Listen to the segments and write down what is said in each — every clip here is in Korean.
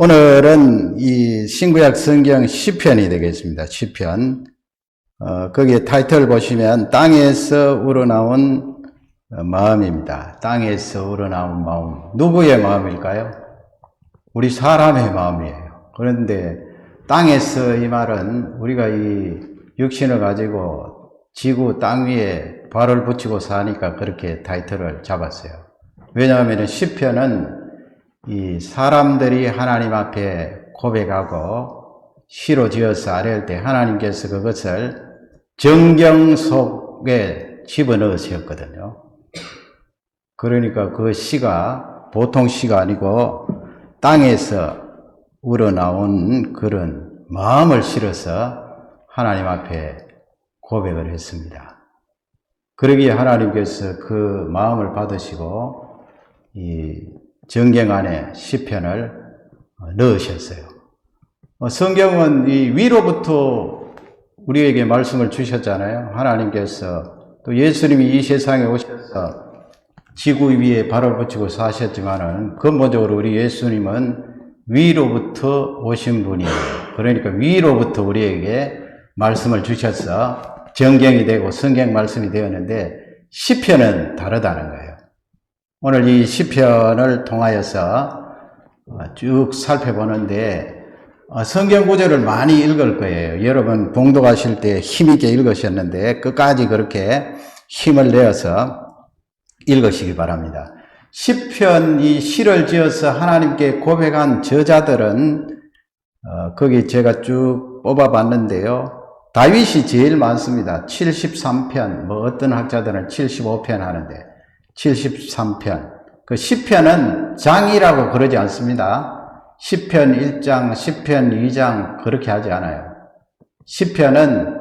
오늘은 이 신구약 성경 시편이 되겠습니다. 시편. 거기에 타이틀 보시면 땅에서 우러나온 마음입니다. 땅에서 우러나온 마음. 누구의 마음일까요? 우리 사람의 마음이에요. 그런데 땅에서 이 말은 우리가 이 육신을 가지고 지구 땅 위에 발을 붙이고 사니까 그렇게 타이틀을 잡았어요. 왜냐하면 시편은 이 사람들이 하나님 앞에 고백하고 시로 지어서 아뢰할 때 하나님께서 그것을 정경 속에 집어넣으셨거든요. 그러니까 그 시가 보통 시가 아니고 땅에서 우러나온 그런 마음을 실어서 하나님 앞에 고백을 했습니다. 그러기에 하나님께서 그 마음을 받으시고 이 정경 안에 시편을 넣으셨어요. 성경은 이 위로부터 우리에게 말씀을 주셨잖아요. 하나님께서 또 예수님이 이 세상에 오셔서 지구 위에 발을 붙이고 사셨지만은 근본적으로 우리 예수님은 위로부터 오신 분이에요. 그러니까 위로부터 우리에게 말씀을 주셔서 정경이 되고 성경 말씀이 되었는데 시편은 다르다는 거예요. 오늘 이 시편을 통하여서 쭉 살펴보는데 성경 구절을 많이 읽을 거예요. 여러분 봉독하실 때 힘있게 읽으셨는데 끝까지 그렇게 힘을 내어서 읽으시기 바랍니다. 시편 이 시를 지어서 하나님께 고백한 저자들은 거기 제가 쭉 뽑아봤는데요. 다윗이 제일 많습니다. 73편, 뭐 어떤 학자들은 75편 하는데 73편. 그 시편은 장이라고 그러지 않습니다. 시편 1장, 시편 2장 그렇게 하지 않아요. 시편은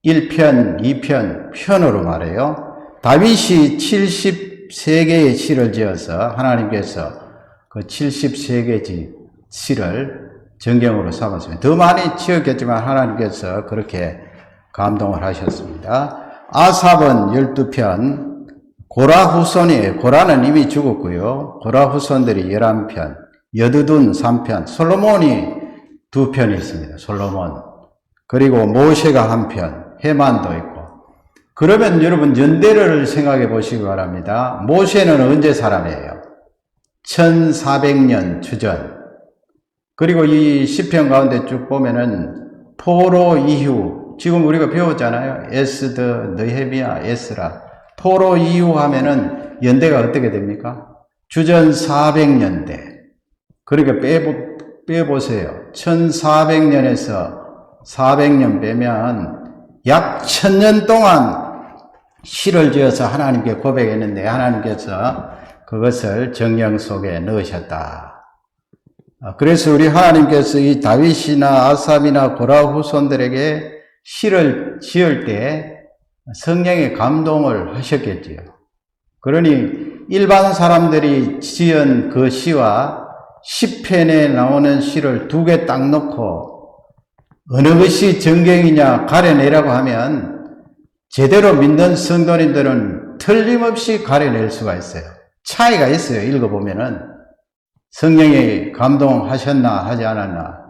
1편, 2편, 편으로 말해요. 다윗이 73개의 시를 지어서 하나님께서 그 73개의 시를 정경으로 삼았습니다. 더 많이 지었겠지만 하나님께서 그렇게 감동을 하셨습니다. 아삽은 12편, 고라 후손이에요. 고라는 이미 죽었고요. 고라 후손들이 11편, 여두둔 3편, 솔로몬이 2편이 있습니다. 솔로몬. 그리고 모세가 1편, 헤만도 있고. 그러면 여러분 연대를 생각해 보시기 바랍니다. 모세는 언제 사람이에요? 1400년 주전. 그리고 이 시편 가운데 쭉 보면은 포로 이후, 지금 우리가 배웠잖아요. 에스더, 느헤미야, 에스라. 포로 이후 하면은 연대가 어떻게 됩니까? 주전 400년대. 그러니까 빼보세요. 1400년에서 400년 빼면 약 1000년 동안 시를 지어서 하나님께 고백했는데 하나님께서 그것을 정령 속에 넣으셨다. 그래서 우리 하나님께서 이 다윗이나 아삽이나 고라 후손들에게 시를 지을 때 성령의 감동을 하셨겠지요. 그러니 일반 사람들이 지은 그 시와 시편에 나오는 시를 두 개 딱 놓고 어느 것이 정경이냐 가려내라고 하면 제대로 믿는 성도님들은 틀림없이 가려낼 수가 있어요. 차이가 있어요. 읽어보면은 성령이 감동하셨나 하지 않았나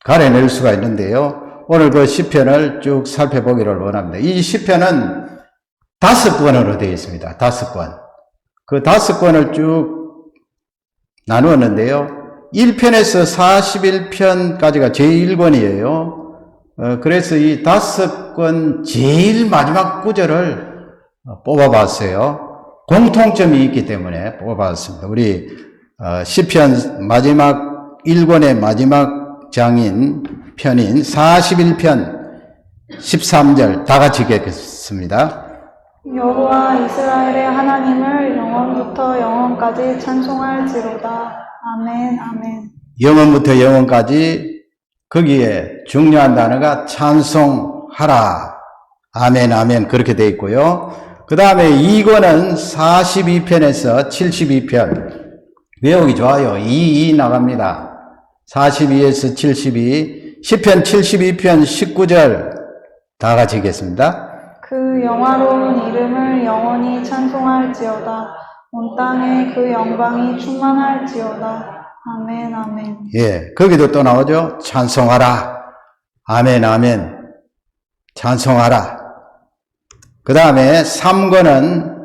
가려낼 수가 있는데요. 오늘 그 시편을 쭉 살펴보기를 원합니다. 이 시편은 5권으로 되어 있습니다. 5권. 그 5권을 쭉 나누었는데요. 1편에서 41편까지가 제1권이에요. 그래서 이 5권 제일 마지막 구절을 뽑아봤어요. 공통점이 있기 때문에 뽑아봤습니다. 우리 시편 마지막 1권의 마지막 장인 편인 41편 13절 다 같이 읽겠습니다. 여호와 이스라엘의 하나님을 영원부터 영원까지 찬송할지로다. 아멘, 아멘. 영원부터 영원까지 거기에 중요한 단어가 찬송하라. 아멘, 아멘 그렇게 되어 있고요. 그 다음에 2권은 42편에서 72편 외우기 좋아요. 2 나갑니다. 42에서 72 시편 72편 19절 다 같이 읽겠습니다. 그 영화로운 이름을 영원히 찬송할지어다. 온 땅에 그 영광이 충만할지어다. 아멘, 아멘. 예, 거기도 또 나오죠. 찬송하라. 아멘, 아멘. 찬송하라. 그 다음에 3권은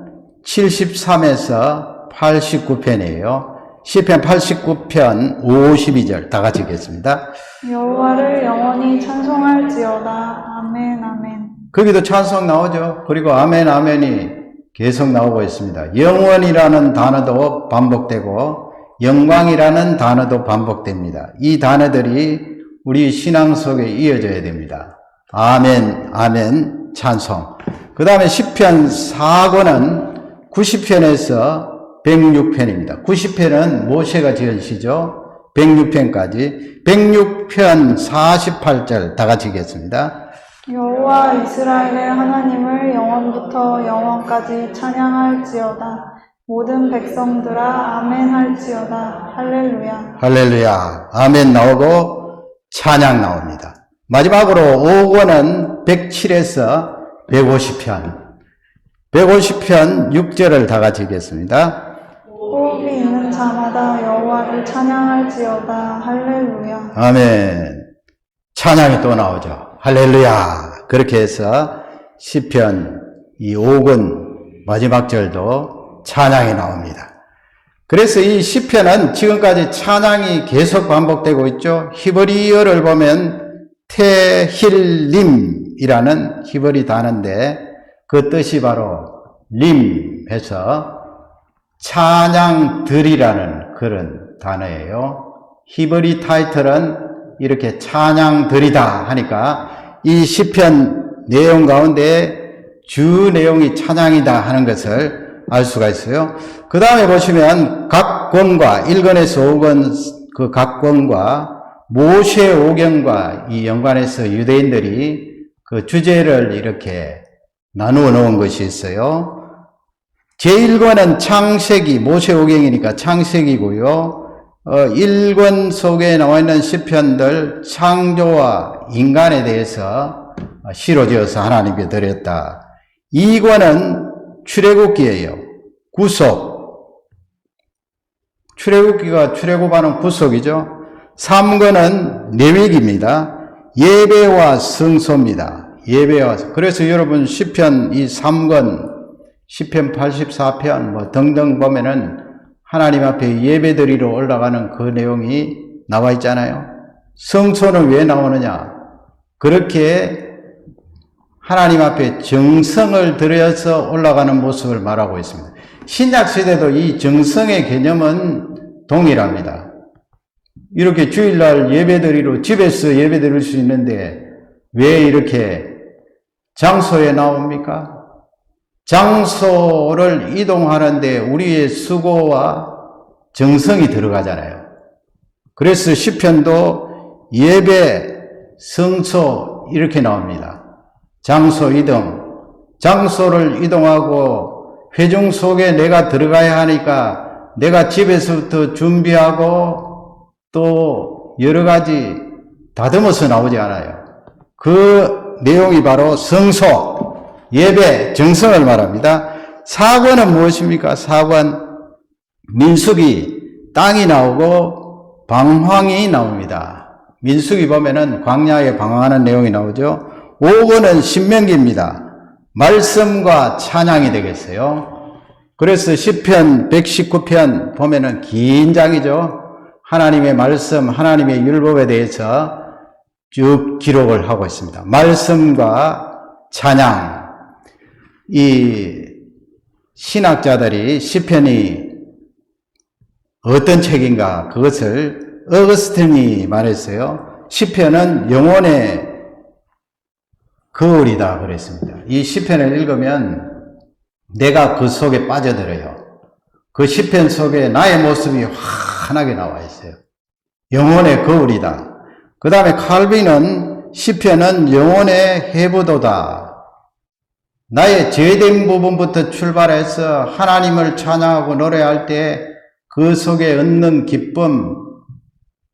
73에서 89편이에요. 시편 89편 52절 다 같이 읽겠습니다. 여호와를 영원히 찬송할지어다. 아멘, 아멘. 거기도 찬송 나오죠. 그리고 아멘, 아멘이 계속 나오고 있습니다. 영원이라는 단어도 반복되고 영광이라는 단어도 반복됩니다. 이 단어들이 우리 신앙 속에 이어져야 됩니다. 아멘, 아멘, 찬송. 그 다음에 시편 4권은 90편에서 106편입니다. 90편은 모세가 지은 시죠. 106편까지. 106편 48절 다 같이 읽겠습니다. 여호와 이스라엘의 하나님을 영원부터 영원까지 찬양할지어다. 모든 백성들아 아멘 할지어다. 할렐루야. 할렐루야. 아멘 나오고 찬양 나옵니다. 마지막으로 5권은 107에서 150편. 150편 6절을 다 같이 읽겠습니다. 호흡이 있는 자마다 여호와를 찬양할지어다. 할렐루야. 아멘. 찬양이 또 나오죠. 할렐루야. 그렇게 해서 시편 이 5권 마지막 절도 찬양이 나옵니다. 그래서 이 시편은 지금까지 찬양이 계속 반복되고 있죠. 히브리어를 보면 테힐림이라는 히브리 단어인데 그 뜻이 바로 림해서 찬양들이라는 그런 단어예요. 히브리 타이틀은 이렇게 찬양들이다 하니까 이 시편 내용 가운데 주 내용이 찬양이다 하는 것을 알 수가 있어요. 그 다음에 보시면 각 권과 1권에서 5권 그 각 권과 모세 오경과 이 연관해서 유대인들이 그 주제를 이렇게 나누어 놓은 것이 있어요. 제1권은 창세기, 모세 오경이니까 창세기고요. 1권 속에 나와 있는 시편들 창조와 인간에 대해서 시로 지어서 하나님께 드렸다. 2권은 출애굽기예요. 구속. 출애굽기가 출애굽하는 구속이죠. 3권은 레위기입니다. 예배와 성소입니다. 예배와 그래서 여러분 시편 이 3권, 시편 84편 뭐 등등 보면은 하나님 앞에 예배드리러 올라가는 그 내용이 나와 있잖아요. 성소는 왜 나오느냐? 그렇게 하나님 앞에 정성을 들여서 올라가는 모습을 말하고 있습니다. 신약 시대도 이 정성의 개념은 동일합니다. 이렇게 주일날 예배드리러 집에서 예배드릴 수 있는데 왜 이렇게 장소에 나옵니까? 장소를 이동하는데 우리의 수고와 정성이 들어가잖아요. 그래서 시편도 예배, 성소 이렇게 나옵니다. 장소 이동, 장소를 이동하고 회중 속에 내가 들어가야 하니까 내가 집에서부터 준비하고 또 여러 가지 다듬어서 나오지 않아요. 그 내용이 바로 성소, 예배, 정성을 말합니다. 4권은 무엇입니까? 4권 민수기, 땅이 나오고 방황이 나옵니다. 민수기 보면은 광야에 방황하는 내용이 나오죠. 5권은 신명기입니다. 말씀과 찬양이 되겠어요. 그래서 시편 119편 보면은 긴 장이죠. 하나님의 말씀, 하나님의 율법에 대해서 쭉 기록을 하고 있습니다. 말씀과 찬양. 이 신학자들이 시편이 어떤 책인가 그것을 어거스틴이 말했어요. 시편은 영혼의 거울이다 그랬습니다. 이 시편을 읽으면 내가 그 속에 빠져들어요. 그 시편 속에 나의 모습이 환하게 나와 있어요. 영혼의 거울이다. 그 다음에 칼빈은 시편은 영혼의 해부도다. 나의 죄된 부분부터 출발해서 하나님을 찬양하고 노래할 때 그 속에 얻는 기쁨,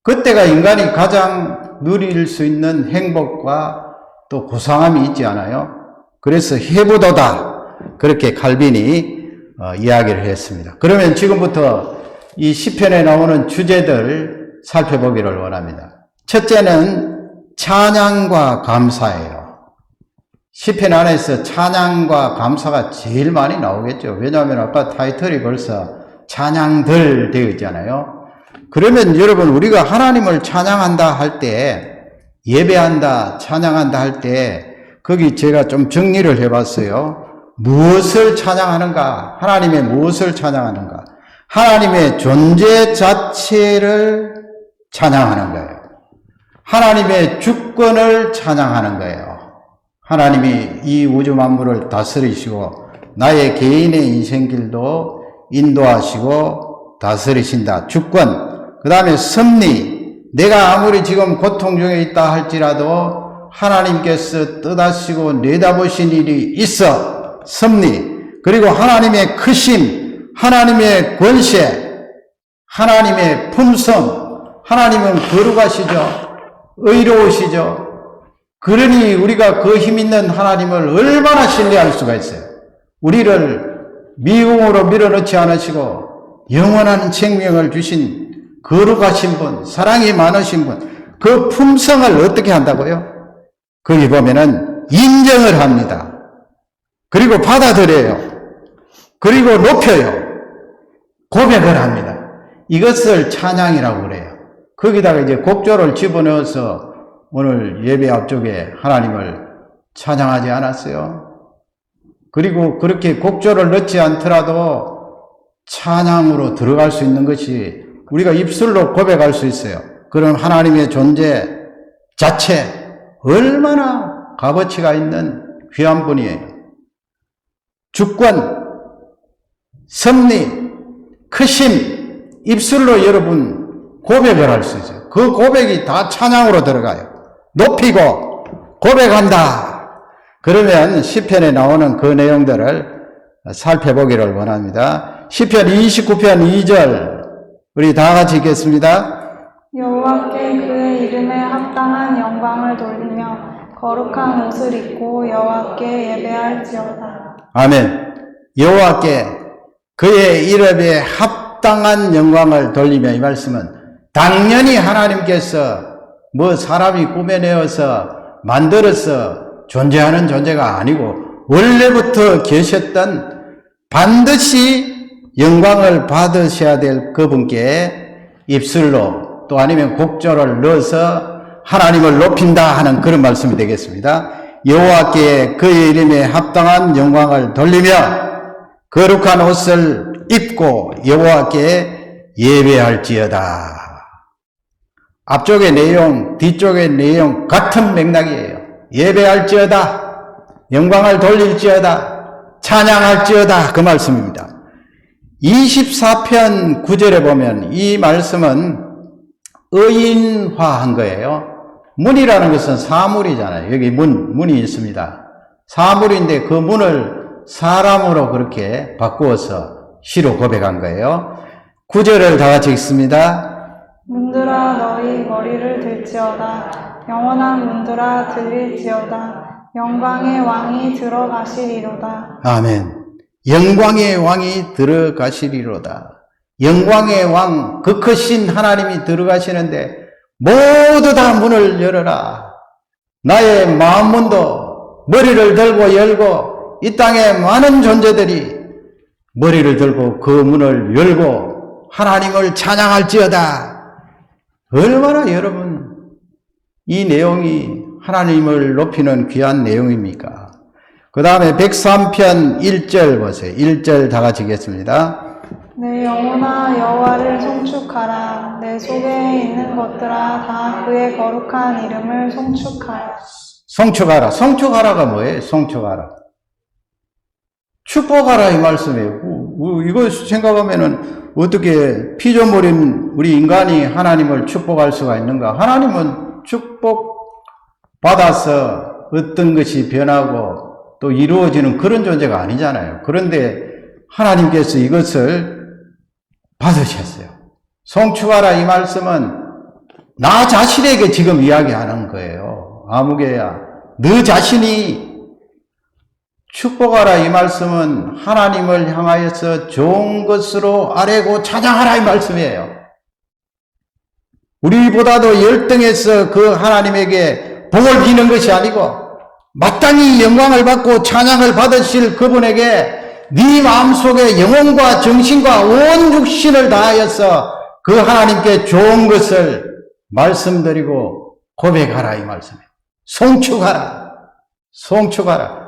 그때가 인간이 가장 누릴 수 있는 행복과 또 고상함이 있지 않아요? 그래서 해부도다. 그렇게 칼빈이 이야기를 했습니다. 그러면 지금부터 이 시편에 나오는 주제들 살펴보기를 원합니다. 첫째는 찬양과 감사예요. 시편 안에서 찬양과 감사가 제일 많이 나오겠죠. 왜냐하면 아까 타이틀이 벌써 찬양들 되어 있잖아요. 그러면 여러분, 우리가 하나님을 찬양한다 할 때, 예배한다, 찬양한다 할 때, 거기 제가 좀 정리를 해봤어요. 무엇을 찬양하는가? 하나님의 무엇을 찬양하는가? 하나님의 존재 자체를 찬양하는 거예요. 하나님의 주권을 찬양하는 거예요. 하나님이 이 우주 만물을 다스리시고 나의 개인의 인생길도 인도하시고 다스리신다. 주권. 그 다음에 섭리. 내가 아무리 지금 고통 중에 있다 할지라도 하나님께서 뜻하시고 내다보신 일이 있어. 섭리. 그리고 하나님의 크심, 하나님의 권세, 하나님의 품성. 하나님은 거룩하시죠. 의로우시죠. 그러니 우리가 그 힘 있는 하나님을 얼마나 신뢰할 수가 있어요. 우리를 미궁으로 밀어넣지 않으시고 영원한 생명을 주신 거룩하신 분, 사랑이 많으신 분, 그 품성을 어떻게 한다고요? 거기 보면은 인정을 합니다. 그리고 받아들여요. 그리고 높여요. 고백을 합니다. 이것을 찬양이라고 그래요. 거기다가 이제 곡조를 집어넣어서 오늘 예배 앞쪽에 하나님을 찬양하지 않았어요? 그리고 그렇게 곡조를 넣지 않더라도 찬양으로 들어갈 수 있는 것이 우리가 입술로 고백할 수 있어요. 그럼 하나님의 존재 자체 얼마나 값어치가 있는 귀한 분이에요. 주권, 섭리, 크심, 입술로 여러분 고백을 할 수 있어요. 그 고백이 다 찬양으로 들어가요. 높이고 고백한다. 그러면 시편에 나오는 그 내용들을 살펴보기를 원합니다. 시편 29편 2절 우리 다 같이 읽겠습니다. 여호와께 그의 이름에 합당한 영광을 돌리며 거룩한 옷을 입고 여호와께 예배할지어다. 아멘. 여호와께 그의 이름에 합당한 영광을 돌리며, 이 말씀은 당연히 하나님께서 뭐 사람이 꾸며내어서 만들어서 존재하는 존재가 아니고 원래부터 계셨던, 반드시 영광을 받으셔야 될 그분께 입술로 또 아니면 곡조를 넣어서 하나님을 높인다 하는 그런 말씀이 되겠습니다. 여호와께 그의 이름에 합당한 영광을 돌리며 거룩한 옷을 입고 여호와께 예배할지어다. 앞쪽의 내용, 뒤쪽의 내용 같은 맥락이에요. 예배할지어다, 영광을 돌릴지어다, 찬양할지어다, 그 말씀입니다. 24편 9절에 보면 이 말씀은 의인화한 거예요. 문이라는 것은 사물이잖아요. 여기 문이 있습니다. 사물인데 그 문을 사람으로 그렇게 바꾸어서 시로 고백한 거예요. 9절을 다 같이 읽습니다. 문들아 너희 머리를 들지어다. 영원한 문들아 들릴지어다. 영광의 왕이 들어가시리로다. 아멘. 영광의 왕이 들어가시리로다. 영광의 왕, 그 크신 하나님이 들어가시는데 모두 다 문을 열어라. 나의 마음문도 머리를 들고 열고 이 땅에 많은 존재들이 머리를 들고 그 문을 열고 하나님을 찬양할지어다. 얼마나 여러분 이 내용이 하나님을 높이는 귀한 내용입니까? 그 다음에 103편 1절 보세요. 1절 다 같이 읽겠습니다. 내 영혼아 여호와를 송축하라. 내 속에 있는 것들아 다 그의 거룩한 이름을 송축하라. 송축하라. 송축하라가 뭐예요? 송축하라. 축복하라 이 말씀이에요. 이거 생각하면은 어떻게 피조물인 우리 인간이 하나님을 축복할 수가 있는가? 하나님은 축복 받아서 어떤 것이 변하고 또 이루어지는 그런 존재가 아니잖아요. 그런데 하나님께서 이것을 받으셨어요. 송축하라 이 말씀은 나 자신에게 지금 이야기하는 거예요. 아무개야, 너 자신이 축복하라 이 말씀은 하나님을 향하여서 좋은 것으로 아뢰고 찬양하라 이 말씀이에요. 우리보다도 열등해서 그 하나님에게 복을 비는 것이 아니고 마땅히 영광을 받고 찬양을 받으실 그분에게 네 마음속에 영혼과 정신과 온 육신을 다하여서 그 하나님께 좋은 것을 말씀드리고 고백하라 이 말씀이에요. 송축하라. 송축하라.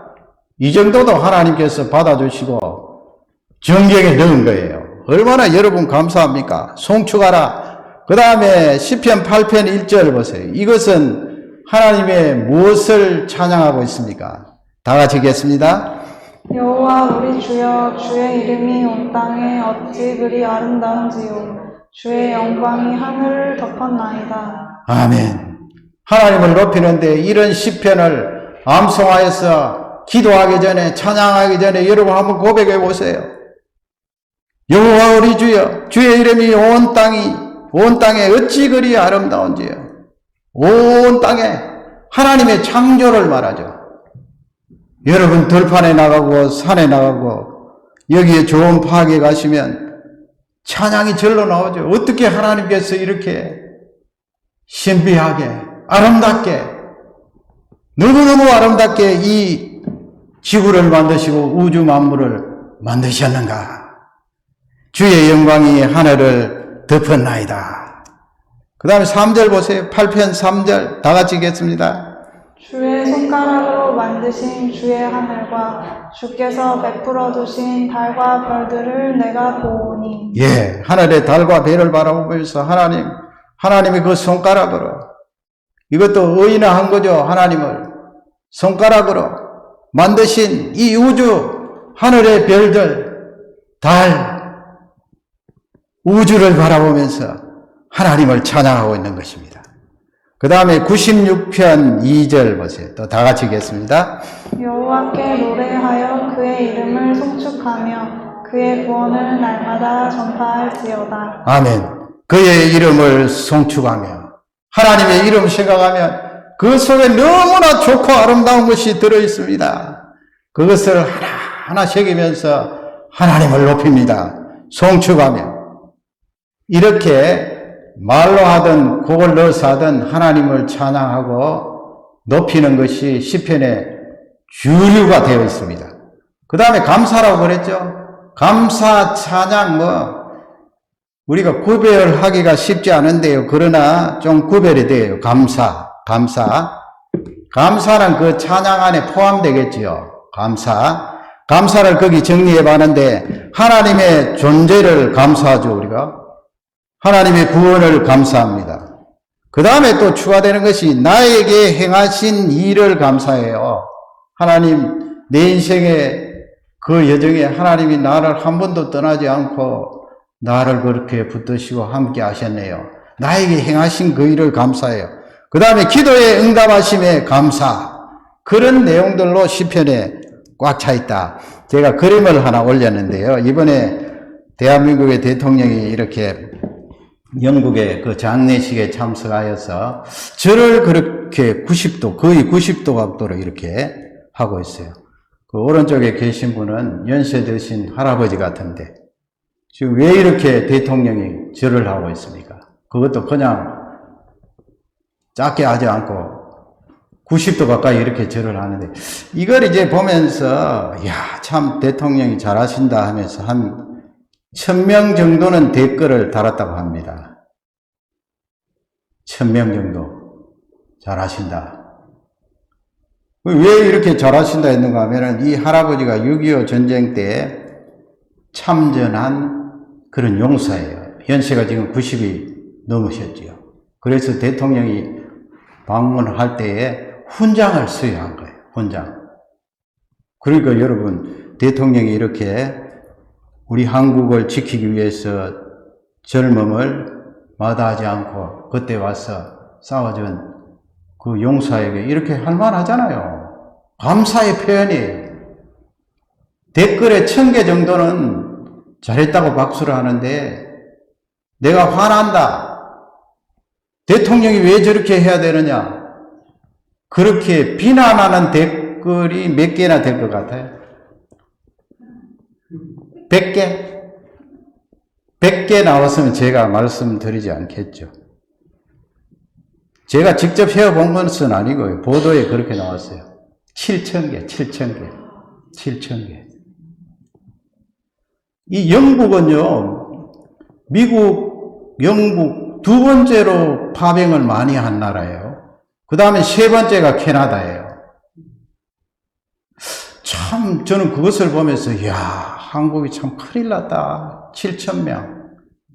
이 정도도 하나님께서 받아주시고 정경에 넣은 거예요. 얼마나 여러분 감사합니까? 송축하라. 그 다음에 시편 8편 1절 보세요. 이것은 하나님의 무엇을 찬양하고 있습니까? 다 같이 읽겠습니다. 여호와 우리 주여, 주의 이름이 온 땅에 어찌 그리 아름다운지요. 주의 영광이 하늘을 덮었나이다. 아멘. 하나님을 높이는데 이런 시편을 암송하여서 기도하기 전에 찬양하기 전에 여러분 한번 고백해 보세요. 여호와 우리 주여, 주의 이름이 온 땅에 어찌 그리 아름다운지요. 온 땅에 하나님의 창조를 말하죠. 여러분 들판에 나가고 산에 나가고 여기에 좋은 파악에 가시면 찬양이 절로 나오죠. 어떻게 하나님께서 이렇게 신비하게 아름답게 너무너무 아름답게 이 지구를 만드시고 우주 만물을 만드셨는가. 주의 영광이 하늘을 덮었나이다. 그 다음에 3절 보세요. 8편 3절 다 같이 읽겠습니다. 주의 손가락으로 만드신 주의 하늘과 주께서 베풀어 두신 달과 별들을 내가 보오니. 예, 하늘의 달과 별을 바라보면서 하나님의 그 손가락으로, 이것도 의인화한 거죠. 하나님을 손가락으로 만드신 이 우주, 하늘의 별들, 달, 우주를 바라보면서 하나님을 찬양하고 있는 것입니다. 그 다음에 96편 2절 보세요. 또 다 같이 읽겠습니다. 여호와께 노래하여 그의 이름을 송축하며 그의 구원을 날마다 전파할지어다. 아멘. 그의 이름을 송축하며 하나님의 이름 생각하면 그 속에 너무나 좋고 아름다운 것이 들어있습니다. 그것을 하나하나 새기면서 하나님을 높입니다. 송축하며. 이렇게 말로 하든 곡을 넣어서 하든 하나님을 찬양하고 높이는 것이 시편의 주류가 되어 있습니다. 그 다음에 감사라고 그랬죠. 감사, 찬양 우리가 구별하기가 쉽지 않은데요. 그러나 좀 구별이 돼요. 감사는 그 찬양 안에 포함되겠지요. 감사를 거기 정리해 봤는데 하나님의 존재를 감사하죠. 우리가 하나님의 구원을 감사합니다. 그 다음에 또 추가되는 것이 나에게 행하신 일을 감사해요. 하나님, 내 인생의 그 여정에 하나님이 나를 한 번도 떠나지 않고 나를 그렇게 붙드시고 함께 하셨네요. 나에게 행하신 그 일을 감사해요. 그 다음에 기도에 응답하심에 감사. 그런 내용들로 시편에 꽉 차 있다. 제가 그림을 하나 올렸는데요. 이번에 대한민국의 대통령이 이렇게 영국의 그 장례식에 참석하여서 절을 그렇게 90도, 거의 90도 각도로 이렇게 하고 있어요. 그 오른쪽에 계신 분은 연세 드신 할아버지 같은데 지금 왜 이렇게 대통령이 절을 하고 있습니까? 그것도 그냥 작게 하지 않고 90도 가까이 이렇게 절을 하는데 이걸 이제 보면서 참 대통령이 잘하신다 하면서 한 1000명 정도는 댓글을 달았다고 합니다. 1000명 정도 잘하신다. 왜 이렇게 잘하신다 했는가 하면은 이 할아버지가 6.25 전쟁 때 참전한 그런 용사예요. 연세가 지금 90이 넘으셨지요. 그래서 대통령이 방문할 때에 훈장을 수여한 거예요. 훈장. 그러니까 여러분, 대통령이 이렇게 우리 한국을 지키기 위해서 젊음을 마다하지 않고 그때 와서 싸워준 그 용사에게 이렇게 할 만하잖아요. 감사의 표현이에요. 댓글에 1000개 정도는 잘했다고 박수를 하는데 내가 화난다. 대통령이 왜 저렇게 해야 되느냐. 그렇게 비난하는 댓글이 몇 개나 될 것 같아요? 100개? 100개 나왔으면 제가 말씀드리지 않겠죠. 제가 직접 해본 것은 아니고요. 보도에 그렇게 나왔어요. 7,000개, 7,000개, 7,000개. 이 영국은요, 미국, 영국 두 번째로 파병을 많이 한 나라예요. 그 다음에 세 번째가 캐나다예요. 참 저는 그것을 보면서 이야, 한국이 참 큰일 났다. 7,000명,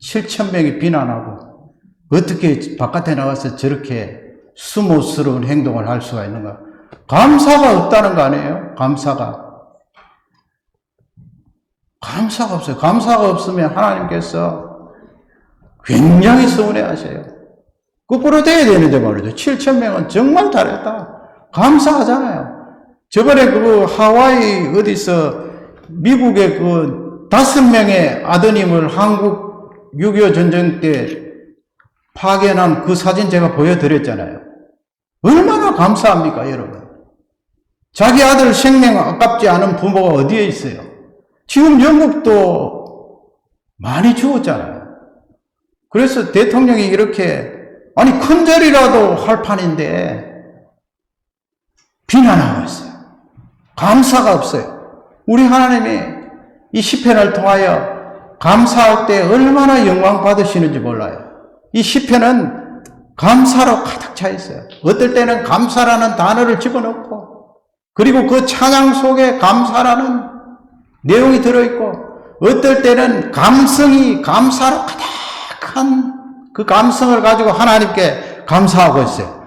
7,000명이 비난하고 어떻게 바깥에 나가서 저렇게 수모스러운 행동을 할 수가 있는가. 감사가 없다는 거 아니에요? 감사가 없어요. 감사가 없으면 하나님께서 굉장히 서운해하세요. 거꾸로 돼야 되는데 말이죠. 7,000명은 정말 잘했다. 감사하잖아요. 저번에 그 하와이 어디서 미국의 그 5명의 아드님을 한국 6.25 전쟁 때 파견한 그 사진 제가 보여드렸잖아요. 얼마나 감사합니까, 여러분? 자기 아들 생명 아깝지 않은 부모가 어디에 있어요? 지금 영국도 많이 죽었잖아요. 그래서 대통령이 이렇게, 아니, 큰 절이라도 할 판인데, 비난하고 있어요. 감사가 없어요. 우리 하나님이 이 시편을 통하여 감사할 때 얼마나 영광 받으시는지 몰라요. 이 시편은 감사로 가득 차 있어요. 어떨 때는 감사라는 단어를 집어넣고, 그리고 그 찬양 속에 감사라는 내용이 들어있고, 어떨 때는 감성이 감사로 가득한 그 감성을 가지고 하나님께 감사하고 있어요.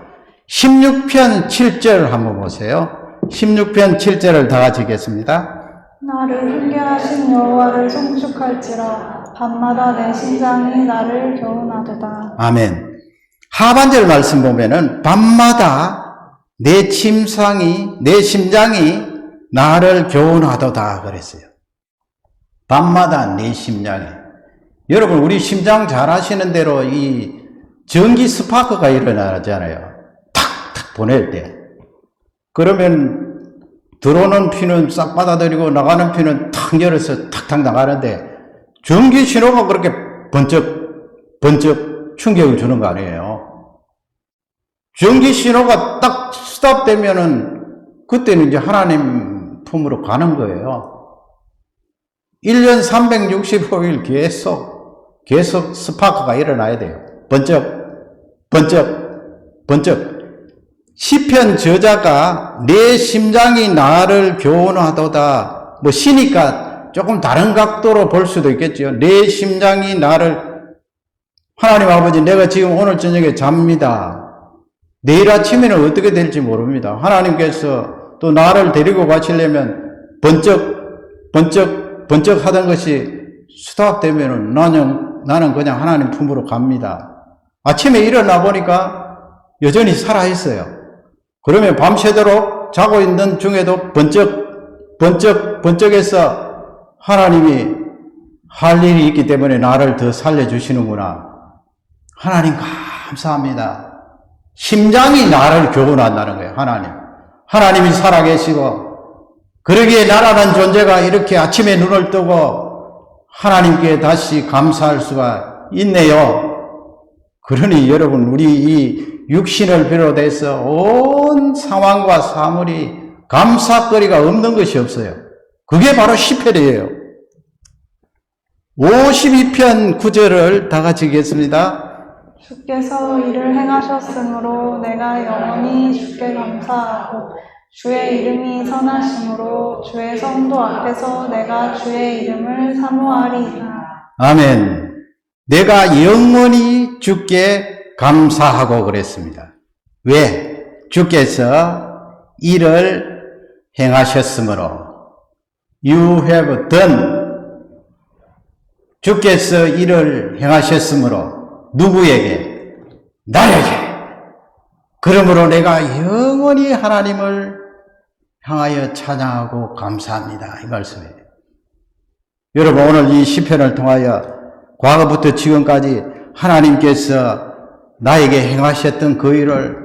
16편 7절 한번 보세요. 16편 7절을 다 같이 읽겠습니다. 나를 힘게 하신 여호와를 송축할지라 밤마다 내 심장이 나를 교훈하도다. 아멘. 하반절 말씀 보면은 밤마다 내 심장이 나를 교훈하도다 그랬어요. 밤마다 내 심장이. 여러분, 우리 심장 잘 아시는 대로 이 전기 스파크가 일어나잖아요. 탁탁 보낼 때. 그러면 들어오는 피는 싹 받아들이고 나가는 피는 탁 열어서 탁탁 나가는데 전기 신호가 그렇게 번쩍 충격을 주는 거 아니에요. 전기 신호가 딱 스탑되면은 그때는 이제 하나님 품으로 가는 거예요. 1년 365일 계속 스파크가 일어나야 돼요. 번쩍. 시편 저자가 내 심장이 나를 교훈하도다. 뭐 시니까 조금 다른 각도로 볼 수도 있겠죠. 내 심장이 나를, 하나님 아버지, 내가 지금 오늘 저녁에 잡니다. 내일 아침에는 어떻게 될지 모릅니다. 하나님께서 또 나를 데리고 가시려면 번쩍 하던 것이 스탑되면은 나는 그냥 하나님 품으로 갑니다. 아침에 일어나 보니까 여전히 살아있어요. 그러면 밤새도록 자고 있는 중에도 번쩍해서 하나님이 할 일이 있기 때문에 나를 더 살려주시는구나. 하나님 감사합니다. 심장이 나를 교훈한다는 거예요. 하나님이 살아계시고, 그러기에 나라는 존재가 이렇게 아침에 눈을 뜨고 하나님께 다시 감사할 수가 있네요. 그러니 여러분, 우리 이 육신을 비롯해서 온 상황과 사물이 감사거리가 없는 것이 없어요. 그게 바로 시편이에요. 52편 9절을 다 같이 읽겠습니다. 주께서 이를 행하셨으므로 내가 영원히 주께 감사하고 주의 이름이 선하심으로 주의 성도 앞에서 내가 주의 이름을 사모하리이다. 아멘. 내가 영원히 주께 감사하고 그랬습니다. 왜? 주께서 이를 행하셨으므로. You have done. 주께서 이를 행하셨으므로. 누구에게? 나에게. 그러므로 내가 영원히 하나님을 향하여 찬양하고 감사합니다. 이 말씀이에요. 여러분, 오늘 이 시편을 통하여 과거부터 지금까지 하나님께서 나에게 행하셨던 그 일을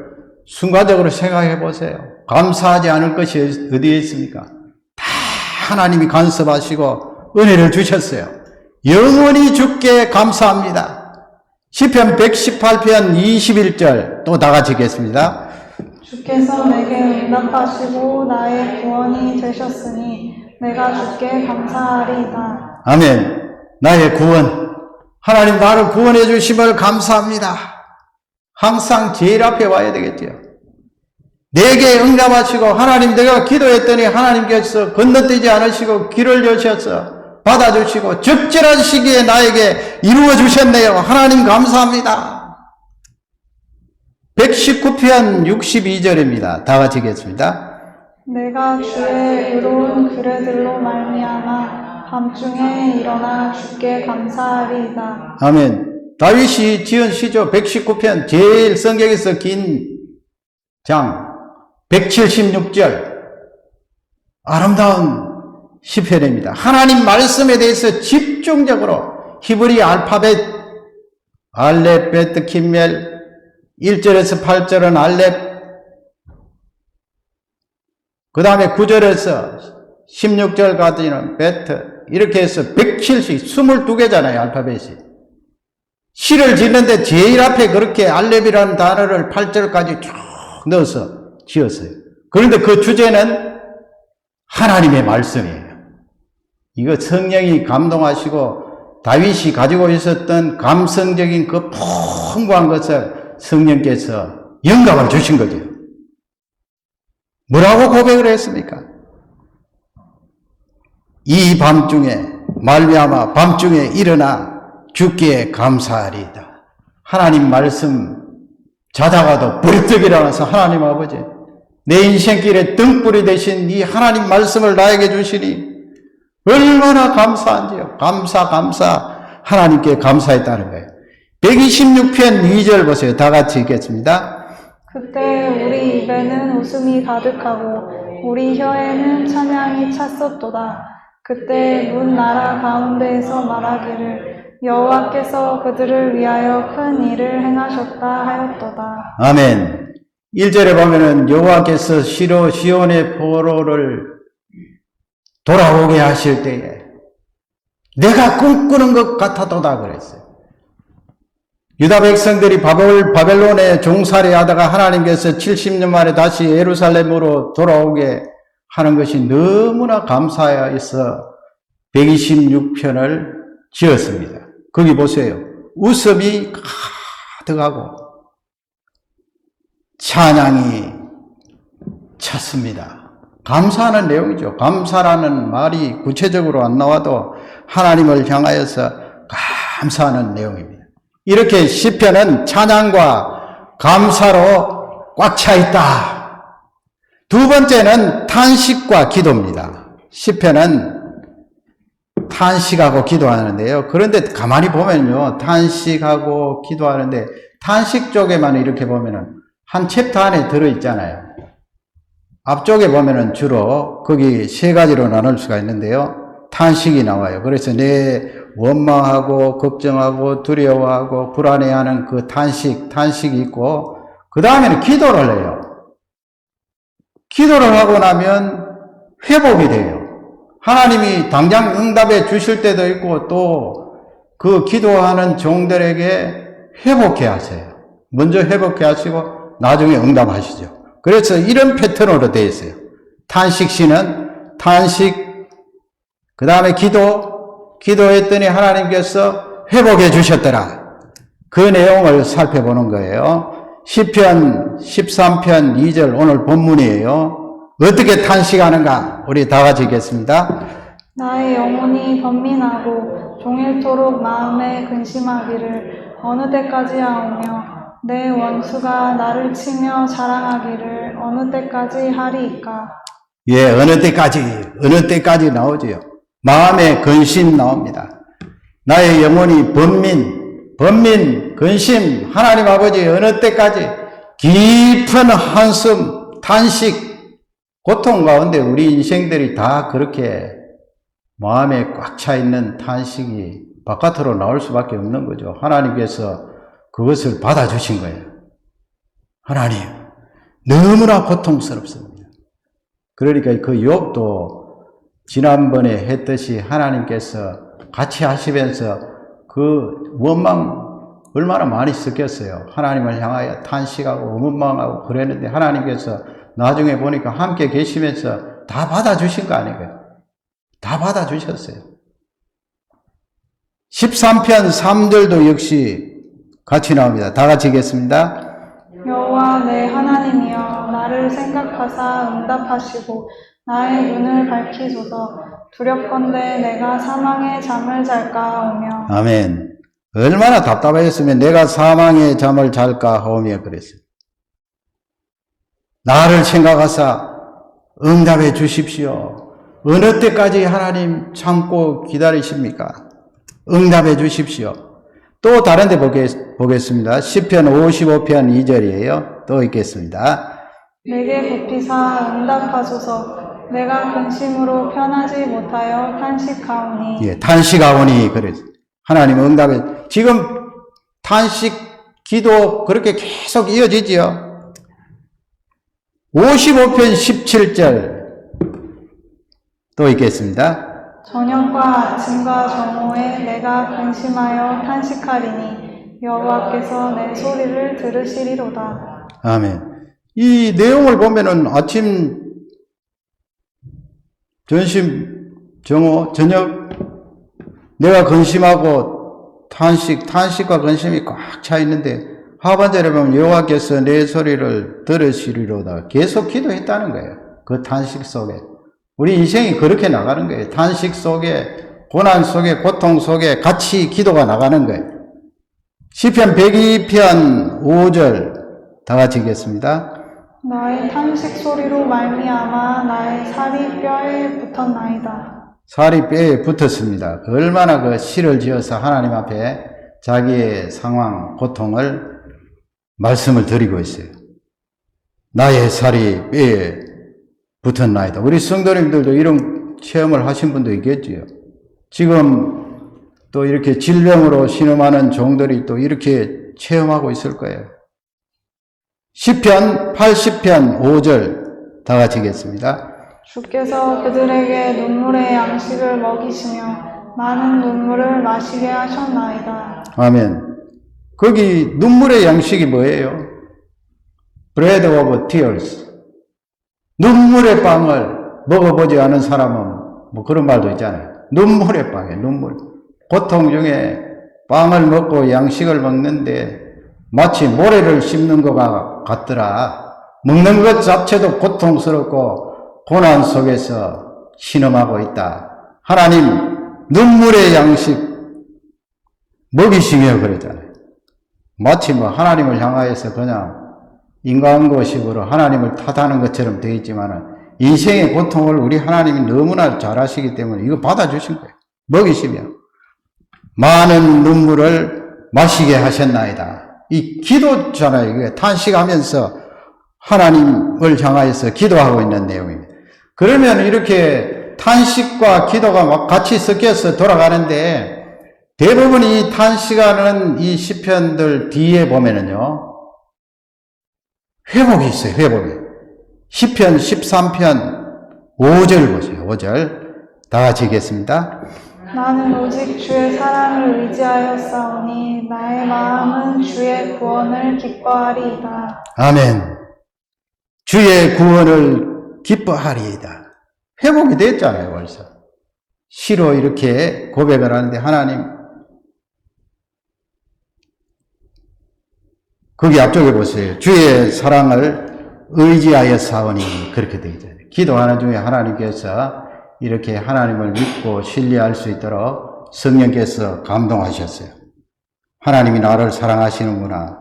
순간적으로 생각해 보세요. 감사하지 않을 것이 어디에 있습니까? 다 하나님이 간섭하시고 은혜를 주셨어요. 영원히 주께 감사합니다. 시편 118편 21절 또 다 같이 읽겠습니다. 주께서 내게 응답하시고 나의 구원이 되셨으니 내가 주께 감사하리이다. 아멘. 나의 구원. 하나님 나를 구원해 주심을 감사합니다. 항상 제일 앞에 와야 되겠죠. 내게 응답하시고 하나님 내가 기도했더니 하나님께서 건너뛰지 않으시고 길을 여셔서 받아주시고 적절한 시기에 나에게 이루어 주셨네요. 하나님 감사합니다. 119편 62절입니다. 다 같이 읽겠습니다. 내가 주의 의로운 규례들로 말미암아 밤중에 일어나 주께 감사하리이다. 아멘. 다윗이 지은 시죠. 119편 제일 성경에서 긴 장 176절 아름다운 시편입니다. 하나님 말씀에 대해서 집중적으로 히브리 알파벳 알렙 베트 킴멜 1절에서 8절은 알렙, 그 다음에 9절에서 16절까지는 베트, 이렇게 해서 22개잖아요, 알파벳이. 시를 짓는데 제일 앞에 그렇게 알렙이라는 단어를 8절까지 쭉 넣어서 지었어요. 그런데 그 주제는 하나님의 말씀이에요. 이거 성령이 감동하시고 다윗이 가지고 있었던 감성적인 그 풍부한 것을 성령께서 영감을 주신 거죠. 뭐라고 고백을 했습니까? 이 밤중에 말미암아 밤중에 일어나 주께 감사하리이다. 하나님 말씀 자다가도 벌떡 일어나서 하나님 아버지 내 인생길에 등불이 되신 이 하나님 말씀을 나에게 주시니 얼마나 감사한지요. 감사 하나님께 감사했다는 거예요. 126편 2절 보세요. 다 같이 읽겠습니다. 그때 우리 입에는 웃음이 가득하고 우리 혀에는 찬양이 찼었도다. 그때 문 나라 가운데에서 말하기를 여호와께서 그들을 위하여 큰 일을 행하셨다 하였도다. 아멘. 1절에 보면은 여호와께서 시온의 포로를 돌아오게 하실 때에 내가 꿈꾸는 것 같았도다 그랬어요. 유다 백성들이 바벨론에 종살이 하다가 하나님께서 70년 만에 다시 예루살렘으로 돌아오게 하는 것이 너무나 감사해서 126편을 지었습니다. 거기 보세요. 웃음이 가득하고 찬양이 찼습니다. 감사하는 내용이죠. 감사라는 말이 구체적으로 안 나와도 하나님을 향하여서 감사하는 내용입니다. 이렇게 시편은 찬양과 감사로 꽉 차 있다. 두 번째는 탄식과 기도입니다. 시편은 탄식하고 기도하는데요. 그런데 가만히 보면요. 탄식하고 기도하는데 탄식 쪽에만 이렇게 보면은 한 챕터 안에 들어있잖아요. 앞쪽에 보면은 주로 거기 세 가지로 나눌 수가 있는데요. 탄식이 나와요. 그래서 내 원망하고 걱정하고 두려워하고 불안해하는 그 탄식이 있고 그 다음에는 기도를 해요. 기도를 하고 나면 회복이 돼요. 하나님이 당장 응답해 주실 때도 있고 또 그 기도하는 종들에게 회복해 하세요. 먼저 회복해 하시고 나중에 응답하시죠. 그래서 이런 패턴으로 되어 있어요. 탄식시는 탄식, 그 다음에 기도했더니 하나님께서 회복해 주셨더라. 그 내용을 살펴보는 거예요. 시편 13편 2절 오늘 본문이에요. 어떻게 탄식하는가? 우리 다 같이 읽겠습니다. 나의 영혼이 번민하고 종일토록 마음에 근심하기를 어느 때까지 하오며 내 원수가 나를 치며 자랑하기를 어느 때까지 하리이까. 예, 어느 때까지 나오지요. 마음에 근심 나옵니다. 나의 영혼이 번민, 근심, 하나님 아버지 어느 때까지 깊은 한숨, 탄식, 고통 가운데 우리 인생들이 다 그렇게 마음에 꽉 차 있는 탄식이 바깥으로 나올 수밖에 없는 거죠. 하나님께서 그것을 받아주신 거예요. 하나님, 너무나 고통스럽습니다. 그러니까 그 욥도 지난번에 했듯이 하나님께서 같이 하시면서 그 원망 얼마나 많이 섞였어요. 하나님을 향하여 탄식하고 원망하고 그랬는데 하나님께서 나중에 보니까 함께 계시면서 다 받아주신 거 아니에요. 다 받아주셨어요. 13편 3절도 역시 같이 나옵니다. 다 같이 읽겠습니다. 여호와 내 하나님이여 나를 생각하사 응답하시고 나의 눈을 밝히소서. 두렵건대 내가 사망의 잠을 잘까 하오며. 아멘. 얼마나 답답하였으면 내가 사망의 잠을 잘까 하오며 그랬어요. 나를 생각하사 응답해 주십시오. 어느 때까지 하나님 참고 기다리십니까? 응답해 주십시오. 또 다른 데 보겠습니다. 시편 55편 2절이에요. 또 읽겠습니다. 내게 굽히사 응답하소서. 내가 근심으로 편하지 못하여 탄식하오니. 예, 탄식하오니 그랬어요. 하나님 응답해. 지금 탄식 기도 그렇게 계속 이어지지요. 55편 17절 또 읽겠습니다. 저녁과 아침과 정오에 내가 근심하여 탄식하리니 여호와께서 내 소리를 들으시리로다. 아멘. 이 내용을 보면은 아침, 점심, 정오, 저녁 내가 근심하고 탄식과 근심이 꽉 차 있는데 하반절에 보면 여호와께서 내 소리를 들으시리로다. 계속 기도했다는 거예요. 그 탄식 속에. 우리 인생이 그렇게 나가는 거예요. 탄식 속에, 고난 속에, 고통 속에 같이 기도가 나가는 거예요. 시편 102편 5절 다 같이 읽겠습니다. 나의 탄식 소리로 말미암아 나의 살이 뼈에 붙었나이다. 살이 뼈에 붙었습니다. 얼마나 그 시를 지어서 하나님 앞에 자기의 상황, 고통을 말씀을 드리고 있어요. 나의 살이 뼈에 붙었나이다. 우리 성도님들도 이런 체험을 하신 분도 있겠지요. 지금 또 이렇게 질병으로 신음하는 종들이 또 이렇게 체험하고 있을 거예요. 시편 80편 5절 다 같이 읽겠습니다. 주께서 그들에게 눈물의 양식을 먹이시며 많은 눈물을 마시게 하셨나이다. 아멘. 거기 눈물의 양식이 뭐예요? Bread of tears. 눈물의 빵을 먹어보지 않은 사람은 뭐 그런 말도 있잖아요. 눈물의 빵이에요. 눈물. 고통 중에 빵을 먹고 양식을 먹는데 마치 모래를 씹는 것과 같더라. 먹는 것 자체도 고통스럽고 고난 속에서 신음하고 있다. 하나님 눈물의 양식 먹이시며 그러잖아요. 마치 뭐 하나님을 향하여서 그냥 인간고식으로 하나님을 탓하는 것처럼 되어 있지만 인생의 고통을 우리 하나님이 너무나 잘 아시기 때문에 이거 받아주신 거예요. 먹이시며 많은 눈물을 마시게 하셨나이다. 이 기도잖아요. 이게 탄식하면서 하나님을 향하여서 기도하고 있는 내용입니다. 그러면 이렇게 탄식과 기도가 막 같이 섞여서 돌아가는데 대부분 이 탄식하는 이 시편들 뒤에 보면은요 회복이 있어요. 회복이. 시편 13편 5절 보세요. 5절 다 같이 읽겠습니다. 나는 오직 주의 사랑을 의지하여 싸우니 나의 마음은 주의 구원을 기뻐하리이다. 아멘. 주의 구원을 기뻐하리이다. 회복이 됐잖아요. 벌써. 시로 이렇게 고백을 하는데 하나님 거기 앞쪽에 보세요. 주의 사랑을 의지하여 싸우니 그렇게 되어 있잖아요. 기도하는 중에 하나님께서 이렇게 하나님을 믿고 신뢰할 수 있도록 성령께서 감동하셨어요. 하나님이 나를 사랑하시는구나.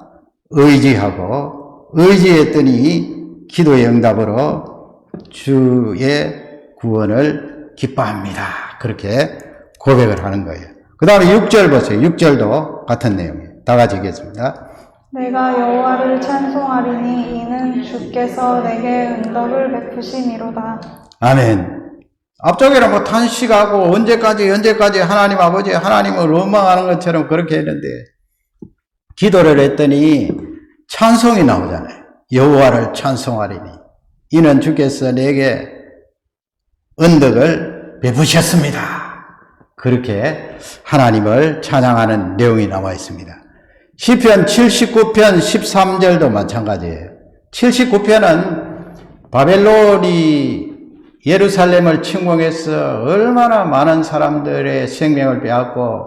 의지하고 의지했더니 기도의 응답으로 주의 구원을 기뻐합니다. 그렇게 고백을 하는 거예요. 그 다음에 6절 보세요. 6절도 같은 내용이에요. 다 같이 읽겠습니다. 내가 여호와를 찬송하리니 이는 주께서 내게 은덕을 베푸심이로다. 아멘. 앞쪽에는 뭐 탄식하고 언제까지 하나님 아버지 하나님을 원망하는 것처럼 그렇게 했는데 기도를 했더니 찬송이 나오잖아요. 여호와를 찬송하리니 이는 주께서 내게 언덕을 베푸셨습니다. 그렇게 하나님을 찬양하는 내용이 나와 있습니다. 시편 79편 13절도 마찬가지예요. 79편은 바벨론이 예루살렘을 침공해서 얼마나 많은 사람들의 생명을 빼앗고